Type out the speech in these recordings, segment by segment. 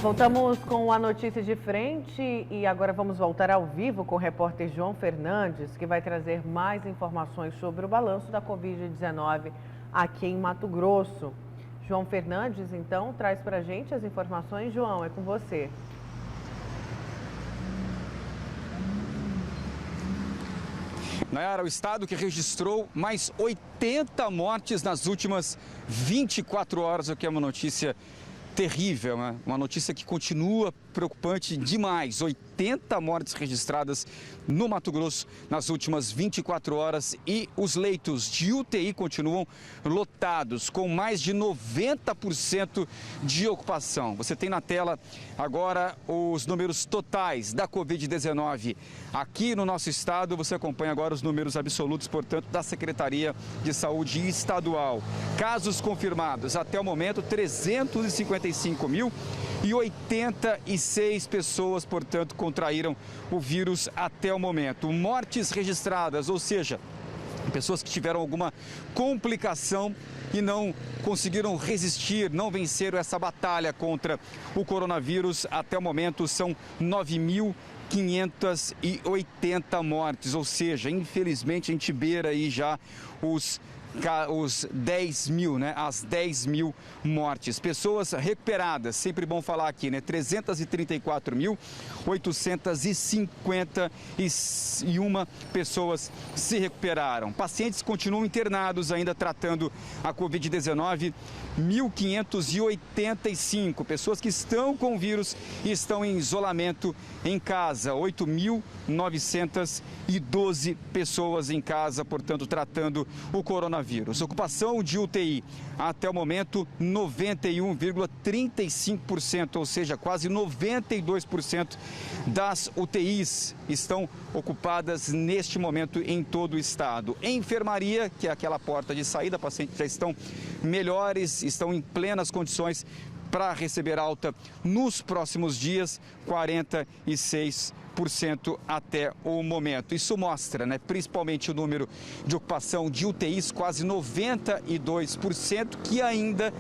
Voltamos com a notícia de frente e agora vamos voltar ao vivo com o repórter João Fernandes, que vai trazer mais informações sobre o balanço da Covid-19 aqui em Mato Grosso. João Fernandes, então, traz para a gente as informações. João, é com você. Nayara, o estado que registrou mais 80 mortes nas últimas 24 horas, o que é uma notícia terrível, né? Uma notícia que continua preocupante demais. 80 mortes registradas no Mato Grosso nas últimas 24 horas e os leitos de UTI continuam lotados, com mais de 90% de ocupação. Você tem na tela agora os números totais da Covid-19 aqui no nosso estado. Você acompanha agora os números absolutos, portanto, da Secretaria de Saúde Estadual. Casos confirmados até o momento, 355.086 pessoas, portanto, contraíram o vírus até o momento. Mortes registradas, ou seja, pessoas que tiveram alguma complicação e não conseguiram resistir, não venceram essa batalha contra o coronavírus. Até o momento são 9.580 mortes, ou seja, infelizmente a gente beira aí já os 10 mil, né? As 10 mil mortes. Pessoas recuperadas, sempre bom falar aqui, né? 334.851 pessoas se recuperaram. Pacientes continuam internados ainda tratando a Covid-19, 1.585 pessoas que estão com o vírus e estão em isolamento em casa. 8.912 pessoas em casa, portanto, tratando o coronavírus. Ocupação de UTI até o momento 91,35%, ou seja, quase 92% das UTIs estão ocupadas neste momento em todo o estado. Enfermaria, que é aquela porta de saída, pacientes já estão melhores, estão em plenas condições para receber alta nos próximos dias, 46% até o momento. Isso mostra, né, principalmente o número de ocupação de UTIs, quase 92%, que ainda,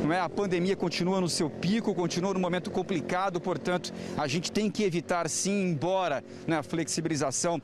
não é, a pandemia continua no seu pico, continua num momento complicado, portanto, a gente tem que evitar, sim, embora, né, a flexibilização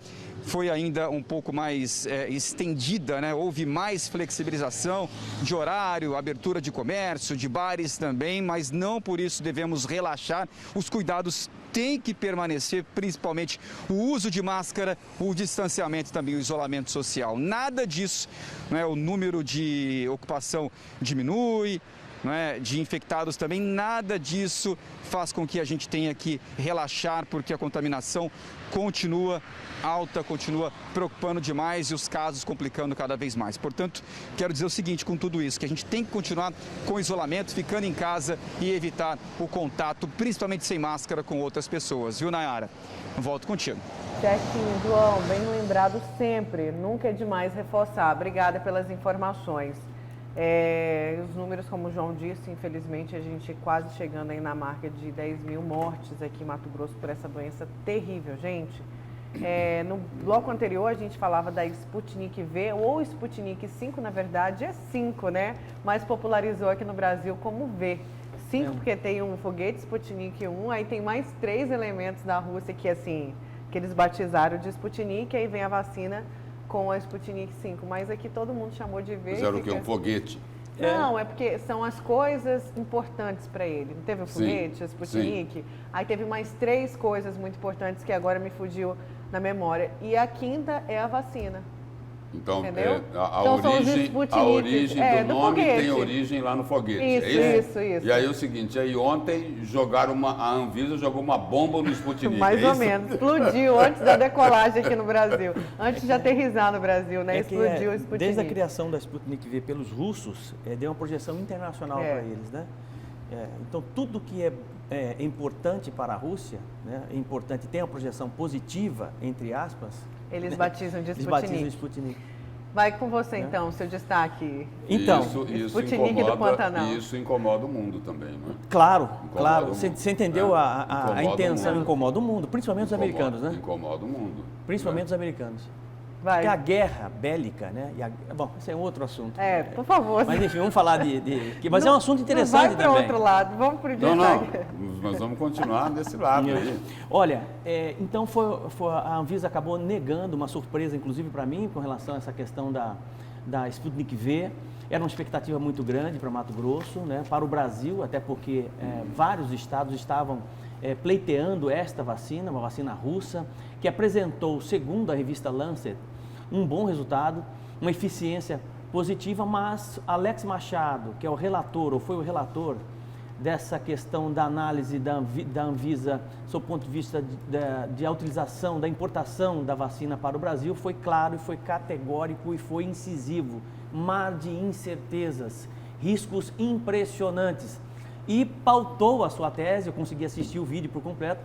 foi ainda um pouco mais estendida, né? Houve mais flexibilização de horário, abertura de comércio, de bares também, mas não por isso devemos relaxar. Os cuidados têm que permanecer, principalmente o uso de máscara, o distanciamento também, o isolamento social. Nada disso, né? O número de ocupação diminui, não é, de infectados também, nada disso faz com que a gente tenha que relaxar, porque a contaminação continua alta, continua preocupando demais e os casos complicando cada vez mais. Portanto, quero dizer o seguinte com tudo isso, que a gente tem que continuar com o isolamento, ficando em casa e evitar o contato, principalmente sem máscara, com outras pessoas. Viu, Nayara? Volto contigo. Certinho, João, bem lembrado sempre. Nunca é demais reforçar. Obrigada pelas informações. Os números, como o João disse, infelizmente a gente quase chegando aí na marca de 10 mil mortes aqui em Mato Grosso por essa doença terrível, gente. No bloco anterior a gente falava da Sputnik V, ou Sputnik 5, na verdade é 5, né? Mas popularizou aqui no Brasil como V. 5 porque tem um foguete Sputnik 1, aí tem mais 3 elementos da Rússia que, assim, que eles batizaram de Sputnik, aí vem a vacina com a Sputnik 5, mas aqui todo mundo chamou de V. Fizeram o quê? Um foguete? Não, é porque são as coisas importantes para ele. Não teve o foguete, a Sputnik? Sim. Aí teve mais 3 coisas muito importantes que agora me fugiu na memória. E a quinta é a vacina. Então, a origem do nome foguete. Tem origem lá no foguete. Isso. E aí é o seguinte, aí ontem a Anvisa jogou uma bomba no Sputnik. Mais ou menos, explodiu antes da decolagem aqui no Brasil. Antes de aterrissar no Brasil, né? Explodiu o Sputnik. Desde a criação da Sputnik V pelos russos, deu uma projeção internacional para eles, né? Então, tudo que é importante para a Rússia, né, importante, tem uma projeção positiva, entre aspas. Eles batizam de Sputnik. Eles batizam de Sputnik. Vai com você, então, seu destaque. Então, Sputnik do Pantanal. Isso incomoda o mundo também, né? Claro. Você entendeu a intenção? Incomoda o mundo, principalmente os americanos, né? Incomoda o mundo. Principalmente os americanos. Vai. Que a guerra bélica, né? Bom, esse é outro assunto. Por favor. Mas enfim, vamos falar mas é um assunto interessante também. Vai para outro lado, vamos para o destaque. Nós vamos continuar desse lado aí. Olha, então a Anvisa acabou negando, uma surpresa inclusive para mim, com relação a essa questão da Sputnik V. Era uma expectativa muito grande para Mato Grosso, né? Para o Brasil, até porque vários estados estavam pleiteando esta vacina, uma vacina russa, que apresentou, segundo a revista Lancet, um bom resultado, uma eficiência positiva, mas Alex Machado, que é o relator, ou foi o relator dessa questão da análise da Anvisa, sob o ponto de vista de utilização, da importação da vacina para o Brasil, foi claro e foi categórico e foi incisivo. Mar de incertezas, riscos impressionantes. E pautou a sua tese, eu consegui assistir o vídeo por completo,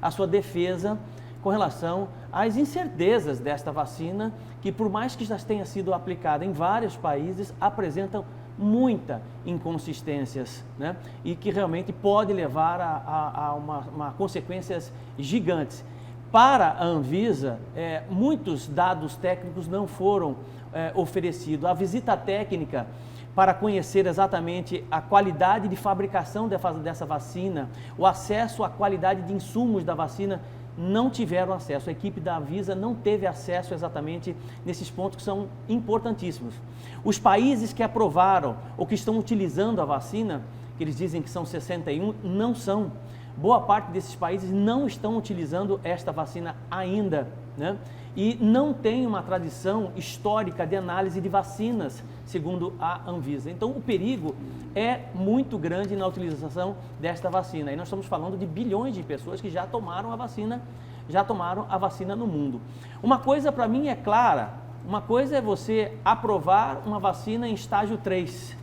a sua defesa com relação às incertezas desta vacina, que por mais que já tenha sido aplicada em vários países, apresentam muitas inconsistências, né? E que realmente pode levar a uma consequências gigantes. Para a Anvisa, muitos dados técnicos não foram oferecidos. A visita técnica para conhecer exatamente a qualidade de fabricação dessa vacina, o acesso à qualidade de insumos da vacina, não tiveram acesso. A equipe da Anvisa não teve acesso exatamente nesses pontos que são importantíssimos. Os países que aprovaram ou que estão utilizando a vacina, que eles dizem que são 61, não são. Boa parte desses países não estão utilizando esta vacina ainda, né? E não tem uma tradição histórica de análise de vacinas, segundo a Anvisa. Então, o perigo é muito grande na utilização desta vacina. E nós estamos falando de bilhões de pessoas que já tomaram a vacina no mundo. Uma coisa para mim é clara, uma coisa é você aprovar uma vacina em estágio 3.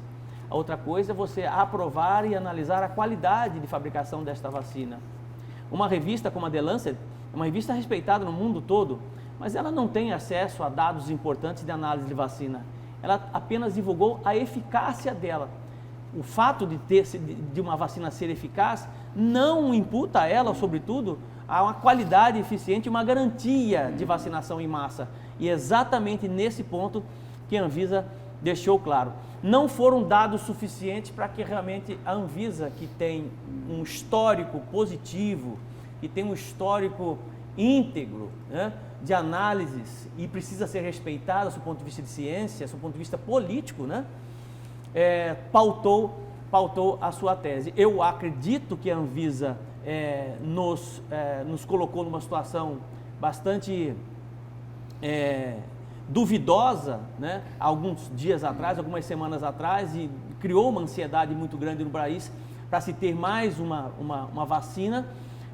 A outra coisa é você aprovar e analisar a qualidade de fabricação desta vacina. Uma revista como a The Lancet, é uma revista respeitada no mundo todo, mas ela não tem acesso a dados importantes de análise de vacina. Ela apenas divulgou a eficácia dela. O fato de uma vacina ser eficaz não imputa a ela, sobretudo, a uma qualidade eficiente e uma garantia de vacinação em massa. E é exatamente nesse ponto que a Anvisa deixou claro. Não foram dados suficientes para que realmente a Anvisa, que tem um histórico positivo, que tem um histórico íntegro, né, de análises e precisa ser respeitada do ponto de vista de ciência, do ponto de vista político, né, pautou a sua tese. Eu acredito que a Anvisa nos colocou numa situação bastante duvidosa, né, alguns dias atrás, algumas semanas atrás, e criou uma ansiedade muito grande no país para se ter mais uma vacina,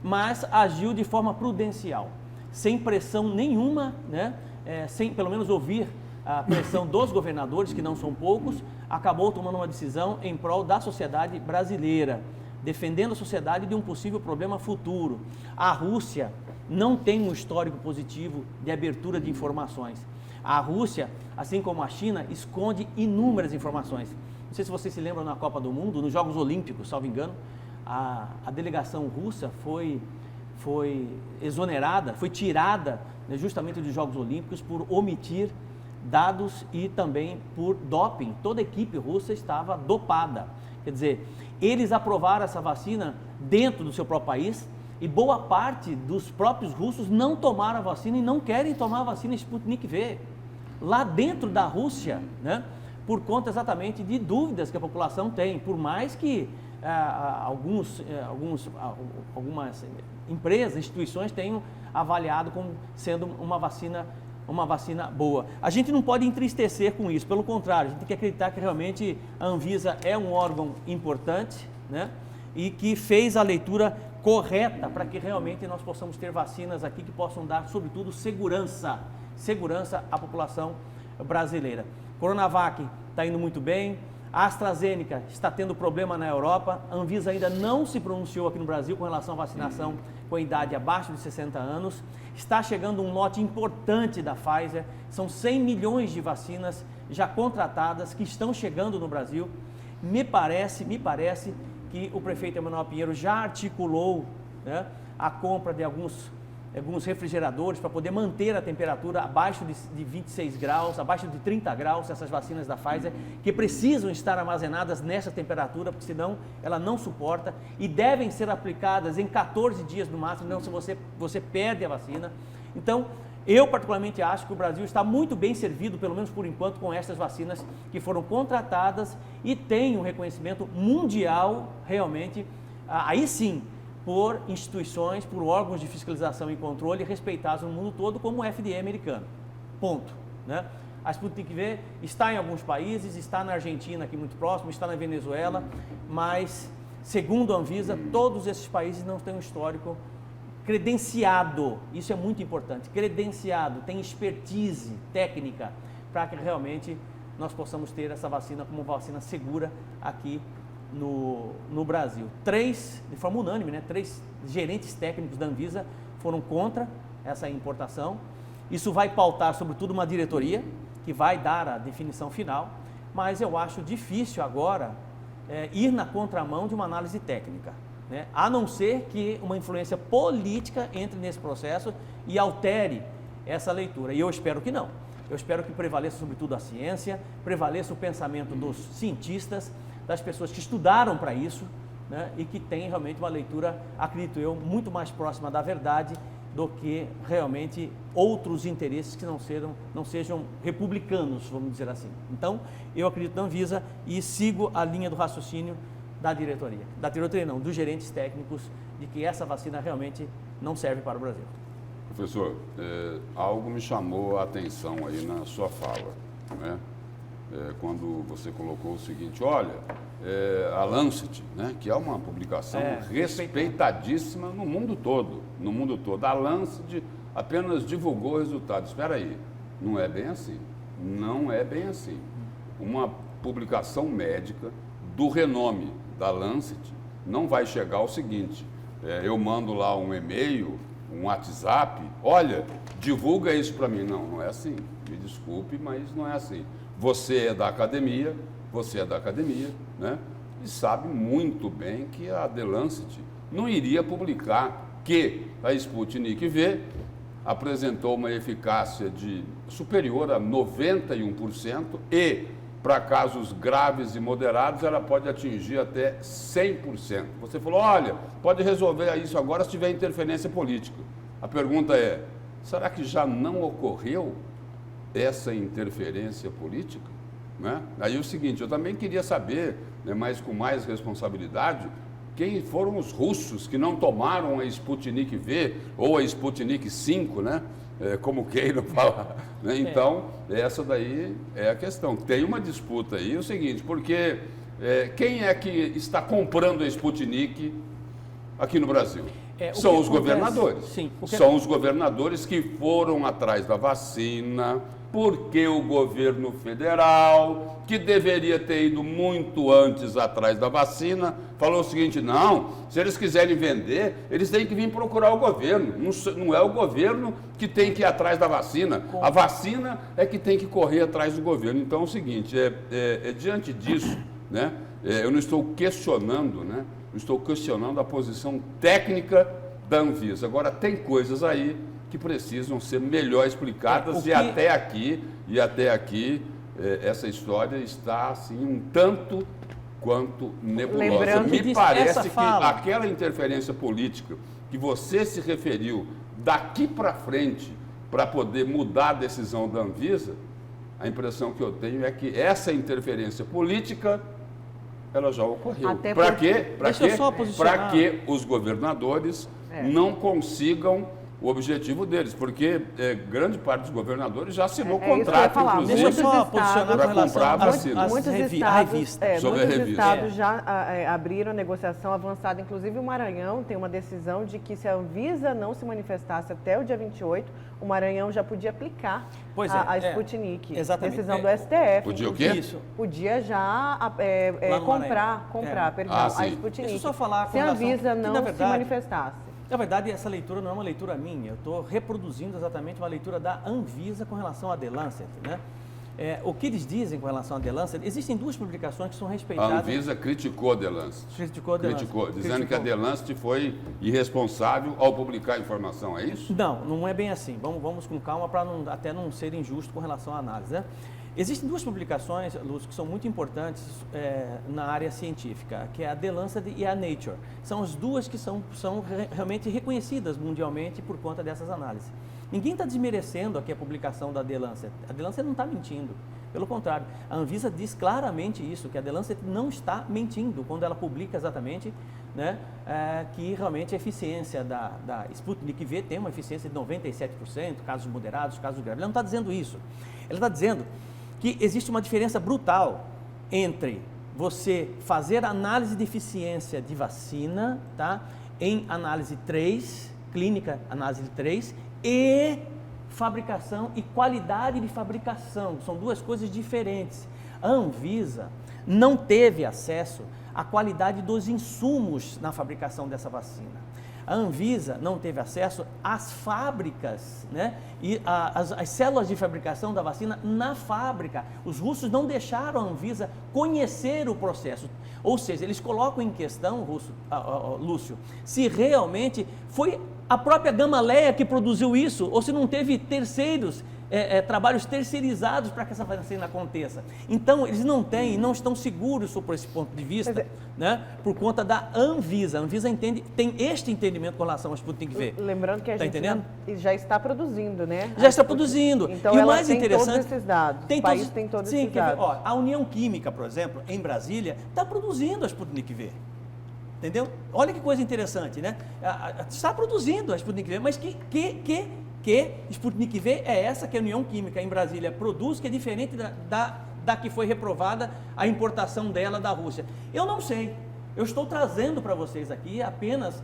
mas agiu de forma prudencial, sem pressão nenhuma, né, sem pelo menos ouvir a pressão dos governadores, que não são poucos, acabou tomando uma decisão em prol da sociedade brasileira, defendendo a sociedade de um possível problema futuro. A Rússia não tem um histórico positivo de abertura de informações. A Rússia, assim como a China, esconde inúmeras informações. Não sei se vocês se lembram, na Copa do Mundo, nos Jogos Olímpicos, salvo engano, a delegação russa foi exonerada, foi tirada, né, justamente dos Jogos Olímpicos por omitir dados e também por doping. Toda a equipe russa estava dopada. Quer dizer, eles aprovaram essa vacina dentro do seu próprio país e boa parte dos próprios russos não tomaram a vacina e não querem tomar a vacina Sputnik V. Lá dentro da Rússia, né, por conta exatamente de dúvidas que a população tem, por mais que algumas empresas, instituições tenham avaliado como sendo uma vacina boa. A gente não pode entristecer com isso, pelo contrário, a gente tem que acreditar que realmente a Anvisa é um órgão importante, né, e que fez a leitura correta para que realmente nós possamos ter vacinas aqui que possam dar, sobretudo, segurança à população brasileira. Coronavac está indo muito bem, a AstraZeneca está tendo problema na Europa, a Anvisa ainda não se pronunciou aqui no Brasil com relação à vacinação com a idade abaixo de 60 anos, está chegando um lote importante da Pfizer, são 100 milhões de vacinas já contratadas que estão chegando no Brasil. Me parece que o prefeito Emanuel Pinheiro já articulou, né, a compra de alguns alguns refrigeradores para poder manter a temperatura abaixo de 26 graus, abaixo de 30 graus, essas vacinas da Pfizer, que precisam estar armazenadas nessa temperatura, porque senão ela não suporta, e devem ser aplicadas em 14 dias no máximo, não se você perde a vacina. Então, eu particularmente acho que o Brasil está muito bem servido, pelo menos por enquanto, com essas vacinas que foram contratadas e têm um reconhecimento mundial, realmente, aí sim, por instituições, por órgãos de fiscalização e controle respeitados no mundo todo, como o FDA americano. Ponto. Né? A Sputnik V está em alguns países, está na Argentina, aqui muito próximo, está na Venezuela, mas, segundo a Anvisa, todos esses países não têm um histórico credenciado. Isso é muito importante. Credenciado, tem expertise técnica para que realmente nós possamos ter essa vacina como vacina segura aqui no Brasil. 3, de forma unânime, né? 3 gerentes técnicos da Anvisa foram contra essa importação. Isso vai pautar, sobretudo, uma diretoria que vai dar a definição final, mas eu acho difícil agora ir na contramão de uma análise técnica, né? A não ser que uma influência política entre nesse processo e altere essa leitura. E eu espero que não. Eu espero que prevaleça, sobretudo, a ciência, prevaleça o pensamento dos cientistas, das pessoas que estudaram para isso, né, e que têm realmente uma leitura, acredito eu, muito mais próxima da verdade do que realmente outros interesses que não sejam republicanos, vamos dizer assim. Então, eu acredito na Anvisa e sigo a linha do raciocínio da diretoria. Da diretoria não, dos gerentes técnicos, de que essa vacina realmente não serve para o Brasil. Professor, algo me chamou a atenção aí na sua fala, né? Quando você colocou o seguinte, olha, a Lancet, né, que é uma publicação respeitadíssima no mundo todo, a Lancet apenas divulgou o resultado. Espera aí, não é bem assim, não é bem assim. Uma publicação médica do renome da Lancet não vai chegar ao seguinte, eu mando lá um e-mail, um WhatsApp, olha, divulga isso para mim. Não, não é assim, me desculpe, mas não é assim. Você é da academia, né? E sabe muito bem que a The Lancet não iria publicar que a Sputnik V apresentou uma eficácia superior a 91% e, para casos graves e moderados, ela pode atingir até 100%. Você falou, olha, pode resolver isso agora se tiver interferência política. A pergunta é, será que já não ocorreu essa interferência política? Né? Aí o seguinte, eu também queria saber, né, mas com mais responsabilidade, quem foram os russos que não tomaram a Sputnik V ou a Sputnik 5, né? Como queiram falar. Né? Então, essa daí é a questão. Tem uma disputa aí, o seguinte, porque quem é que está comprando a Sputnik aqui no Brasil? São os governadores. Sim, são os governadores que foram atrás da vacina, porque o governo federal, que deveria ter ido muito antes atrás da vacina, falou o seguinte, não, se eles quiserem vender, eles têm que vir procurar o governo, não é o governo que tem que ir atrás da vacina, a vacina é que tem que correr atrás do governo. Então é o seguinte, diante disso, né, eu não estou questionando, né, não estou questionando a posição técnica da Anvisa. Agora, tem coisas aí que precisam ser melhor explicadas e até aqui essa história está assim um tanto quanto nebulosa. Me parece que aquela interferência política que você se referiu daqui para frente para poder mudar a decisão da Anvisa, a impressão que eu tenho é que essa interferência política ela já ocorreu. Para quê? Para que os governadores não consigam o objetivo deles, porque grande parte dos governadores já assinou contrato, inclusive, para comprar a vacina. Muitos estados já abriram a negociação avançada, inclusive o Maranhão tem uma decisão de que se a Anvisa não se manifestasse até o dia 28, o Maranhão já podia aplicar a Sputnik. Exatamente. Decisão do STF. Podia o quê? Podia já comprar a Sputnik. Deixa eu só falar se a Anvisa não se manifestasse. Na verdade, essa leitura não é uma leitura minha, eu estou reproduzindo exatamente uma leitura da Anvisa com relação à The Lancet, né? O que eles dizem com relação à The Lancet, existem duas publicações que são respeitadas. A Anvisa criticou a The Lancet. Dizendo que a The Lancet foi irresponsável ao publicar a informação, é isso? Não é bem assim. Vamos com calma para até não ser injusto com relação à análise, né? Existem duas publicações, Lúcio, que são muito importantes na área científica, que é a The Lancet e a Nature. São as duas que são realmente reconhecidas mundialmente por conta dessas análises. Ninguém está desmerecendo aqui a publicação da The Lancet. A The Lancet não está mentindo. Pelo contrário, a Anvisa diz claramente isso, que a The Lancet não está mentindo quando ela publica exatamente, né, que realmente a eficiência da Sputnik V tem uma eficiência de 97%, casos moderados, casos graves. Ela não está dizendo isso. Ela está dizendo que existe uma diferença brutal entre você fazer análise de eficiência de vacina, tá, em análise 3, clínica análise 3, e fabricação e qualidade de fabricação. São duas coisas diferentes. A Anvisa não teve acesso à qualidade dos insumos na fabricação dessa vacina. A Anvisa não teve acesso às fábricas, né, e as células de fabricação da vacina na fábrica. Os russos não deixaram a Anvisa conhecer o processo. Ou seja, eles colocam em questão, Lúcio, se realmente foi a própria Gamaleya que produziu isso, ou se não teve terceiros, trabalhos terceirizados para que essa vacina aconteça. Então, eles não estão seguros sobre esse ponto de vista, né, por conta da Anvisa. A Anvisa tem este entendimento com relação ao Sputnik V. Lembrando que a gente já está produzindo, né? Já está produzindo. Então, e ela o mais tem interessante, todos esses dados. O país tem todos esses dados. A União Química, por exemplo, em Brasília, está produzindo a Sputnik V. Entendeu? Olha que coisa interessante, né? Está produzindo a Sputnik V, mas que Sputnik V é essa que a União Química em Brasília produz, que é diferente da que foi reprovada a importação dela da Rússia. Eu não sei. Eu estou trazendo para vocês aqui apenas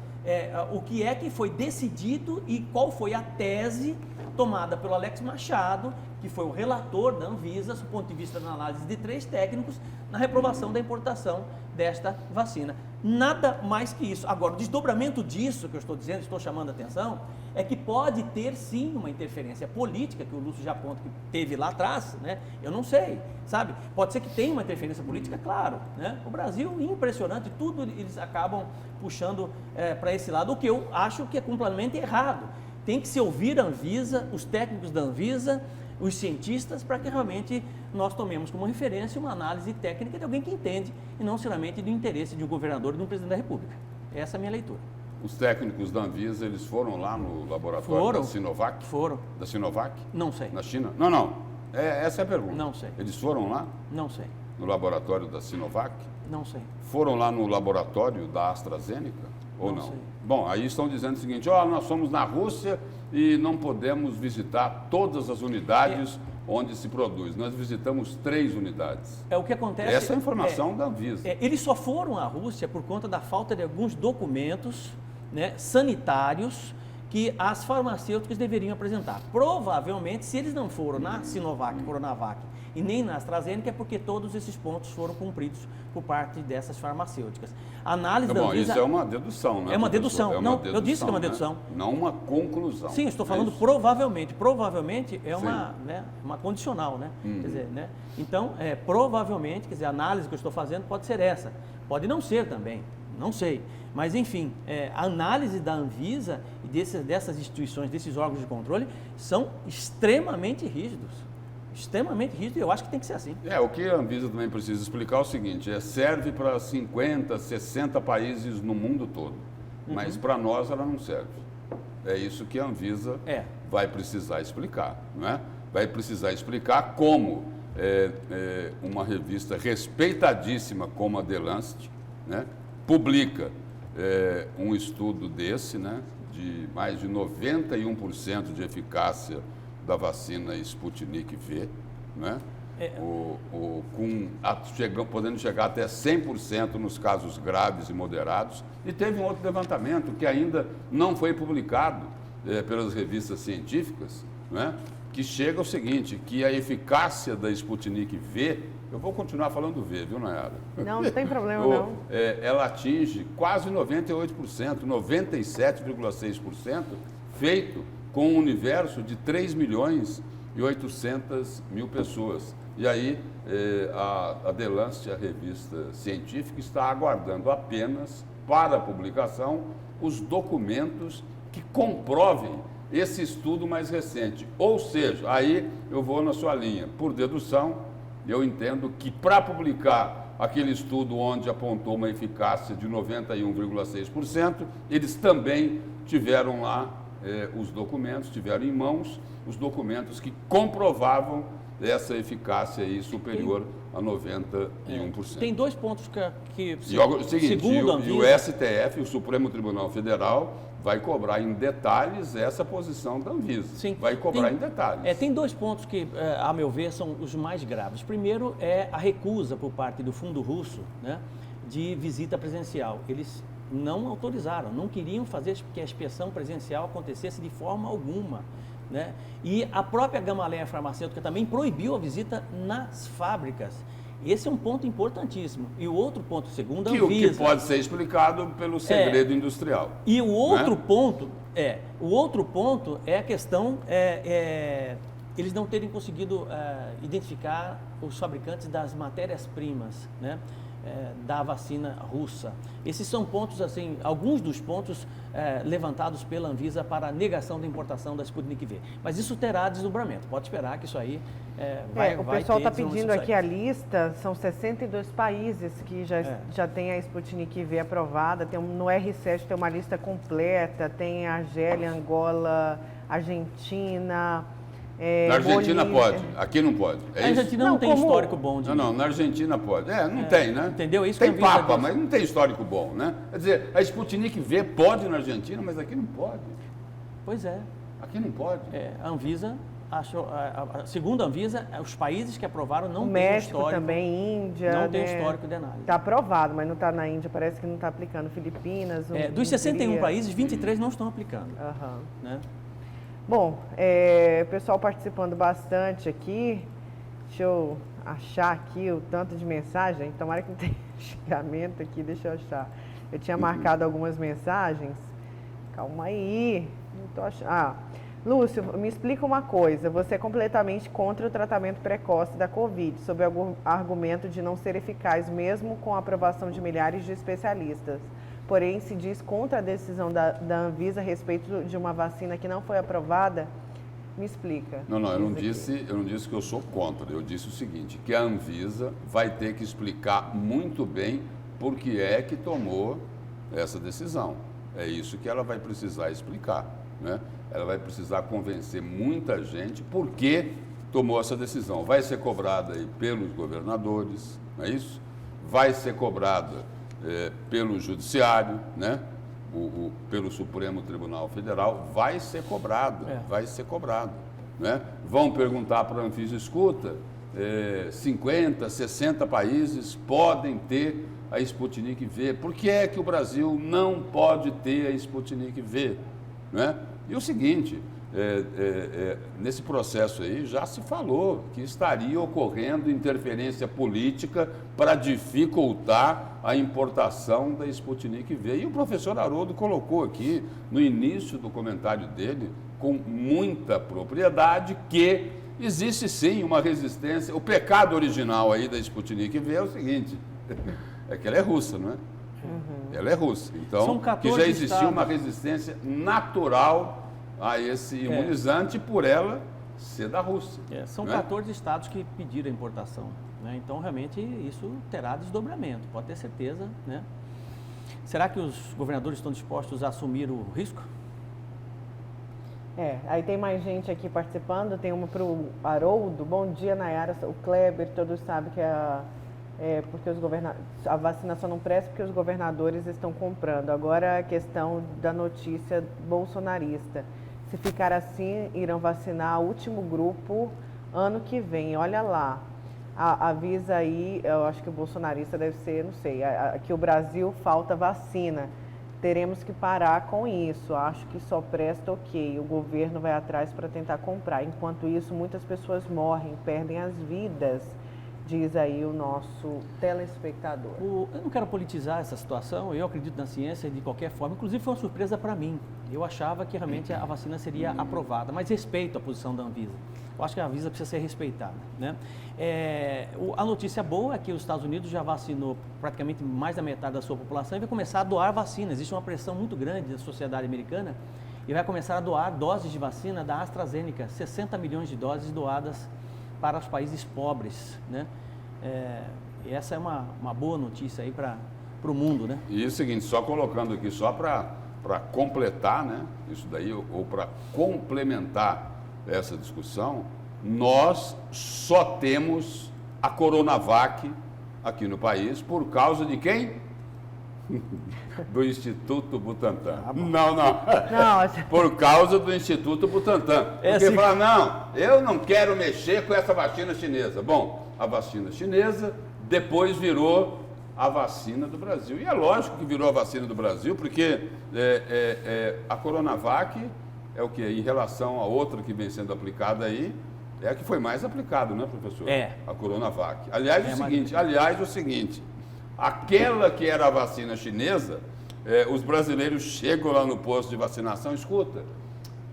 o que é que foi decidido e qual foi a tese tomada pelo Alex Machado, que foi o relator da Anvisa, do ponto de vista da análise de 3 técnicos, na reprovação da importação desta vacina. Nada mais que isso. Agora, o desdobramento disso que eu estou dizendo, estou chamando a atenção, é que pode ter sim uma interferência política, que o Lúcio já aponta que teve lá atrás, né? Eu não sei, sabe? Pode ser que tenha uma interferência política, claro, né? O Brasil, impressionante, tudo eles acabam puxando para esse lado, o que eu acho que é completamente errado. Tem que se ouvir a Anvisa, os técnicos da Anvisa, os cientistas, para que realmente nós tomemos como referência uma análise técnica de alguém que entende e não somente do interesse de um governador e de um presidente da República. Essa é a minha leitura. Os técnicos da Anvisa, eles foram lá no laboratório da Sinovac? Foram. Da Sinovac? Não sei. Na China? Não. Essa é a pergunta. Não sei. Eles foram lá? Não sei. No laboratório da Sinovac? Não sei. Foram lá no laboratório da AstraZeneca? Ou não? Sei. Bom, aí estão dizendo o seguinte, nós somos na Rússia e não podemos visitar todas as unidades onde se produz. Nós visitamos 3 unidades. O que acontece... Essa é a informação da Anvisa. Eles só foram à Rússia por conta da falta de alguns documentos, né, sanitários que as farmacêuticas deveriam apresentar. Provavelmente, se eles não foram na Sinovac, Coronavac e nem na AstraZeneca, é porque todos esses pontos foram cumpridos por parte dessas farmacêuticas. A análise da Anvisa... Isso é uma dedução, né? É uma dedução. Eu disse que é uma dedução. Né? Não uma conclusão. Sim, estou falando provavelmente. Provavelmente é uma condicional, né? Quer dizer, né? Então, provavelmente, quer dizer, a análise que eu estou fazendo pode ser essa. Pode não ser também, não sei. Mas, enfim, a análise da Anvisa e dessas instituições, desses órgãos de controle, são extremamente rígidos. Extremamente rígido, e eu acho que tem que ser assim. O que a Anvisa também precisa explicar é o seguinte, serve para 50, 60 países no mundo todo, mas para nós ela não serve. É isso que a Anvisa vai precisar explicar, não é? Vai precisar explicar como uma revista respeitadíssima como a The Lancet, né, publica um estudo desse, né, de mais de 91% de eficácia da vacina Sputnik V, né? Podendo chegar até 100% nos casos graves e moderados. E teve um outro levantamento que ainda não foi publicado pelas revistas científicas, né? Que chega ao seguinte, que a eficácia da Sputnik V, eu vou continuar falando V, viu, Nayara? Não tem problema, não. Ela atinge quase 98%, 97,6%, feito com um universo de 3.200.000 800 mil pessoas. E aí, a The Lancet, a revista científica, está aguardando apenas para a publicação os documentos que comprovem esse estudo mais recente. Ou seja, aí eu vou na sua linha. Por dedução, eu entendo que para publicar aquele estudo onde apontou uma eficácia de 91,6%, eles também tiveram lá os documentos, tiveram em mãos os documentos que comprovavam essa eficácia aí superior a 91%. Tem dois pontos que E o seguinte, segundo a e o Anvisa, STF, o Supremo Tribunal Federal, vai cobrar em detalhes essa posição da Anvisa. Sim. Vai cobrar em detalhes. Tem dois pontos que, a meu ver, são os mais graves. Primeiro é a recusa por parte do fundo russo, né, de visita presencial. Eles não autorizaram, não queriam fazer que a inspeção presencial acontecesse de forma alguma, né? E a própria Gamaleya Farmacêutica também proibiu a visita nas fábricas. Esse é um ponto importantíssimo. E o outro ponto, segundo a Anvisa... Que pode ser explicado pelo segredo industrial. E o outro, né? ponto é a questão, eles não terem conseguido identificar os fabricantes das matérias-primas, né, da vacina russa. Esses são pontos, assim, alguns dos pontos levantados pela Anvisa para a negação da importação da Sputnik V. Mas isso terá desdobramento. Pode esperar que isso aí vai O pessoal está ter pedindo aqui a lista, são 62 países que já tem a Sputnik V aprovada. No R7 tem uma lista completa, tem Argélia, Angola, Argentina... na Argentina Bolívia. pode, aqui não pode. A Argentina não tem histórico bom de... Não, na Argentina pode. Não tem, né? Entendeu? Isso tem que a Anvisa papa, diz. mas não tem histórico bom, né? Quer dizer, a Sputnik V pode na Argentina, mas aqui não pode. Pois é. Aqui não pode. A Anvisa achou, segundo a Anvisa, os países que aprovaram não O têm México histórico. também, Índia. Não tem histórico de análise. Está aprovado, mas não está na Índia, parece que não está aplicando. Filipinas. Dos 61 países, 23 não estão aplicando. Aham. Né? Bom, pessoal participando bastante aqui. Deixa eu achar aqui o tanto de mensagem. Tomara que não tenha xingamento aqui, deixa eu achar. Eu tinha marcado algumas mensagens. Calma aí. Não tô achando. Lúcio, me explica uma coisa. Você é completamente contra o tratamento precoce da Covid, sob o argumento de não ser eficaz, mesmo com a aprovação de milhares de especialistas. Porém, se diz contra a decisão da Anvisa a respeito de uma vacina que não foi aprovada? Me explica. Não, eu não disse que eu sou contra. Eu disse o seguinte, que a Anvisa vai ter que explicar muito bem por que é que tomou essa decisão. É isso que ela vai precisar explicar, né? Ela vai precisar convencer muita gente por que tomou essa decisão. Vai ser cobrada aí pelos governadores, não é isso? Vai ser cobrada pelo Judiciário, né? Pelo Supremo Tribunal Federal, vai ser cobrado, né? Vão perguntar para a Anvisa, escuta, 50, 60 países podem ter a Sputnik V, por que é que o Brasil não pode ter a Sputnik V, né? E o seguinte, nesse processo aí já se falou que estaria ocorrendo interferência política para dificultar a importação da Sputnik V. E o professor Haroldo colocou aqui, no início do comentário dele, com muita propriedade, que existe sim uma resistência. O pecado original aí da Sputnik V é o seguinte, é que ela é russa, não é? Ela é russa, então que já existia uma resistência natural a esse imunizante por ela ser da Rússia. São 14 estados que pediram a importação, né? Então realmente isso terá desdobramento, pode ter certeza, né? Será que os governadores estão dispostos a assumir o risco? Aí tem mais gente aqui participando, tem uma para o Haroldo. Bom dia, Nayara, o Kleber, todos sabem que porque a vacina só não presta porque os governadores estão comprando. Agora a questão da notícia bolsonarista. Se ficar assim, irão vacinar o último grupo ano que vem. Olha lá, avisa aí, eu acho que o bolsonarista deve ser, não sei, que o Brasil falta vacina. Teremos que parar com isso. Acho que só presta o governo vai atrás para tentar comprar. Enquanto isso, muitas pessoas morrem, perdem as vidas. Diz aí o nosso telespectador. Eu não quero politizar essa situação, eu acredito na ciência de qualquer forma. Inclusive foi uma surpresa para mim. Eu achava que realmente a vacina seria aprovada, mas respeito a posição da Anvisa. eu acho que a Anvisa precisa ser respeitada, né? A notícia boa é que os Estados Unidos já vacinou praticamente mais da metade da sua população e vai começar a doar vacina. Existe uma pressão muito grande da sociedade americana e vai começar a doar doses de vacina da AstraZeneca, 60 milhões de doses doadas para os países pobres, né? E essa é uma boa notícia aí para o mundo, né? E é o seguinte, só colocando aqui, só para completar, né, isso daí, ou para complementar essa discussão, nós só temos a Coronavac aqui no país por causa de quem? Do Instituto Butantan. Não. Por causa do Instituto Butantan. Porque fala, não, eu não quero mexer com essa vacina chinesa. Bom, a vacina chinesa depois virou a vacina do Brasil. E é lógico que virou a vacina do Brasil, porque a Coronavac é o que? Em relação a outra que vem sendo aplicada aí, é a que foi mais aplicada, né, professor? A Coronavac. Aliás, o seguinte, aquela que era a vacina chinesa, os brasileiros chegam lá no posto de vacinação, escuta,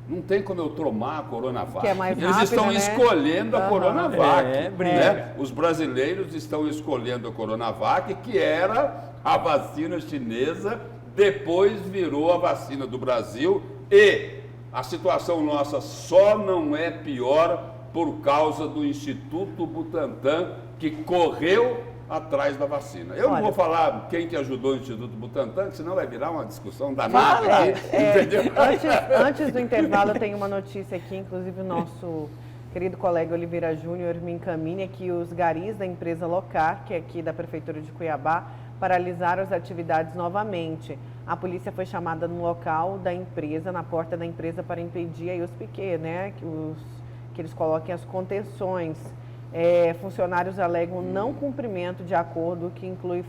não tem como eu tomar a Coronavac. Que é mais rápida, eles estão né? escolhendo a Coronavac. Né? Os brasileiros estão escolhendo a Coronavac, que era a vacina chinesa, depois virou a vacina do Brasil e a situação nossa só não é pior por causa do Instituto Butantan, que correu atrás da vacina. Eu não vou falar quem que ajudou o Instituto Butantan, senão vai virar uma discussão danada aqui, entendeu? Antes do intervalo, eu tenho uma notícia aqui, inclusive o nosso querido colega Oliveira Júnior me encaminha que os garis da empresa Locar, que é aqui da Prefeitura de Cuiabá, paralisaram as atividades novamente. A polícia foi chamada no local da empresa, na porta da empresa, para impedir aí os piquês, né? Que eles coloquem as contenções. Funcionários alegam não cumprimento de acordo que inclui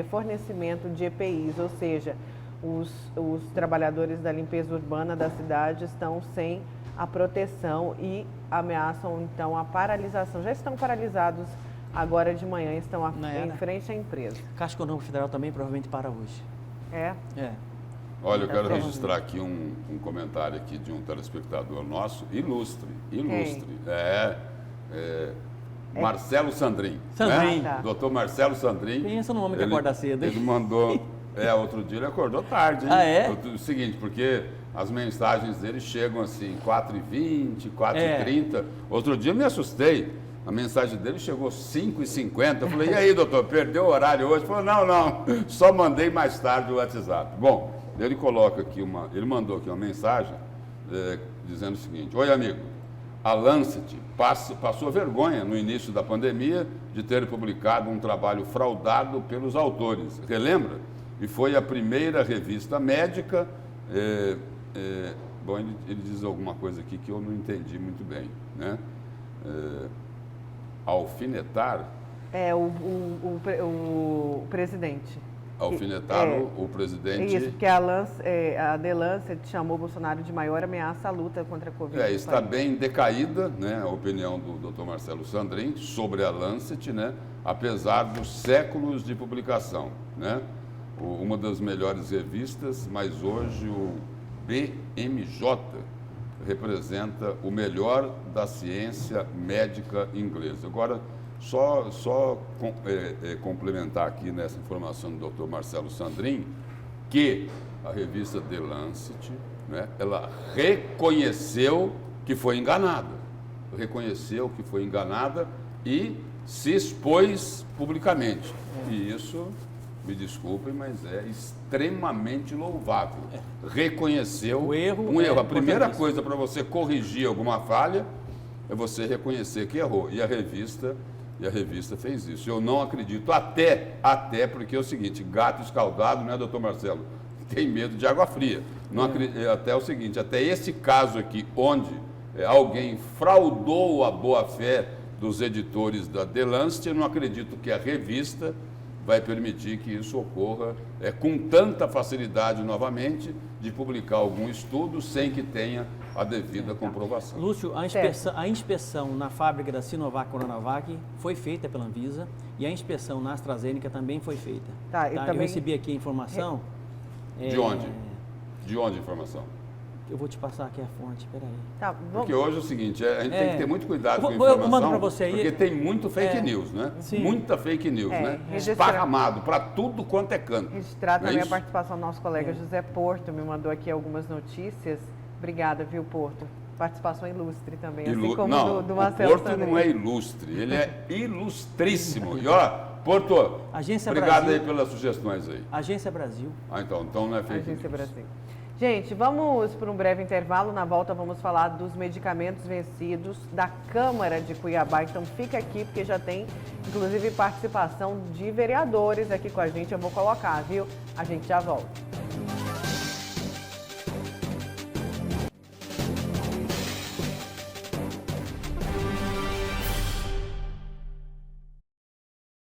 fornecimento de EPIs, ou seja, os trabalhadores da limpeza urbana da cidade estão sem a proteção e ameaçam então a paralisação. Já estão paralisados agora de manhã, estão em frente à empresa. Caixa Econômica Federal também provavelmente para hoje. Olha, eu quero registrar aqui um comentário aqui de um telespectador nosso, ilustre. Marcelo Sandrin. Sandrin. Né? Doutor Marcelo Sandrin. Pensa no homem que acorda cedo, hein? Ele mandou, outro dia ele acordou tarde, hein? O seguinte, porque as mensagens dele chegam assim, 4h20, 4h30. Outro dia eu me assustei. A mensagem dele chegou 5h50. Eu falei, e aí, doutor, perdeu o horário hoje? Ele falou, não, só mandei mais tarde o WhatsApp. Bom, ele coloca aqui ele mandou aqui uma mensagem dizendo o seguinte, oi, amigo, a Lancet passou vergonha no início da pandemia de ter publicado um trabalho fraudado pelos autores. Relembra? E foi a primeira revista médica. Bom, ele diz alguma coisa aqui que eu não entendi muito bem, né? Alfinetar? O presidente. Alfinetar o presidente. Isso, porque a The Lancet chamou o Bolsonaro de maior ameaça à luta contra a Covid. Está bem decaída, né, a opinião do Dr. Marcelo Sandrin sobre a Lancet, né, apesar dos séculos de publicação, né? Uma das melhores revistas, mas hoje o BMJ representa o melhor da ciência médica inglesa. Agora, só complementar aqui nessa informação do Dr. Marcelo Sandrin, que a revista The Lancet, né, ela reconheceu que foi enganada. E se expôs publicamente. E isso, me desculpem, mas é extremamente louvável. Reconheceu um erro. A primeira coisa para você corrigir alguma falha é você reconhecer que errou. E a revista fez isso. Eu não acredito, até porque é o seguinte, gato escaldado, né, doutor Marcelo? Tem medo de água fria. Não até o seguinte, até esse caso aqui, onde alguém fraudou a boa-fé dos editores da The Lancet, eu não acredito que a revista vai permitir que isso ocorra com tanta facilidade novamente de publicar algum estudo sem que tenha a devida comprovação. Lúcio, a inspeção na fábrica da Sinovac Coronavac foi feita pela Anvisa e a inspeção na AstraZeneca também foi feita. Eu recebi aqui a informação. De onde? De onde a informação? Eu vou te passar aqui a fonte, peraí. Tá, vamos... Porque hoje é o seguinte, a gente tem que ter muito cuidado com a Eu informação, mando pra você aí. porque tem muito fake news, né? Sim. Muita fake news, né? registrar. Esparramado para tudo quanto é canto. Registrar Não é também a isso? participação do nosso colega José Porto, me mandou aqui algumas notícias. Obrigada, viu, Porto? Participação ilustre também, assim como Não, do o Marcelo Porto Sandrini. não é ilustre, ele é ilustríssimo. E ó, Porto, Agência obrigado Brasil. aí pelas sugestões aí. Agência Brasil. Então não é fake Agência news. Brasil. Gente, vamos para um breve intervalo. Na volta vamos falar dos medicamentos vencidos da Câmara de Cuiabá. Então fica aqui porque já tem, inclusive, participação de vereadores aqui com a gente. Eu vou colocar, viu? A gente já volta.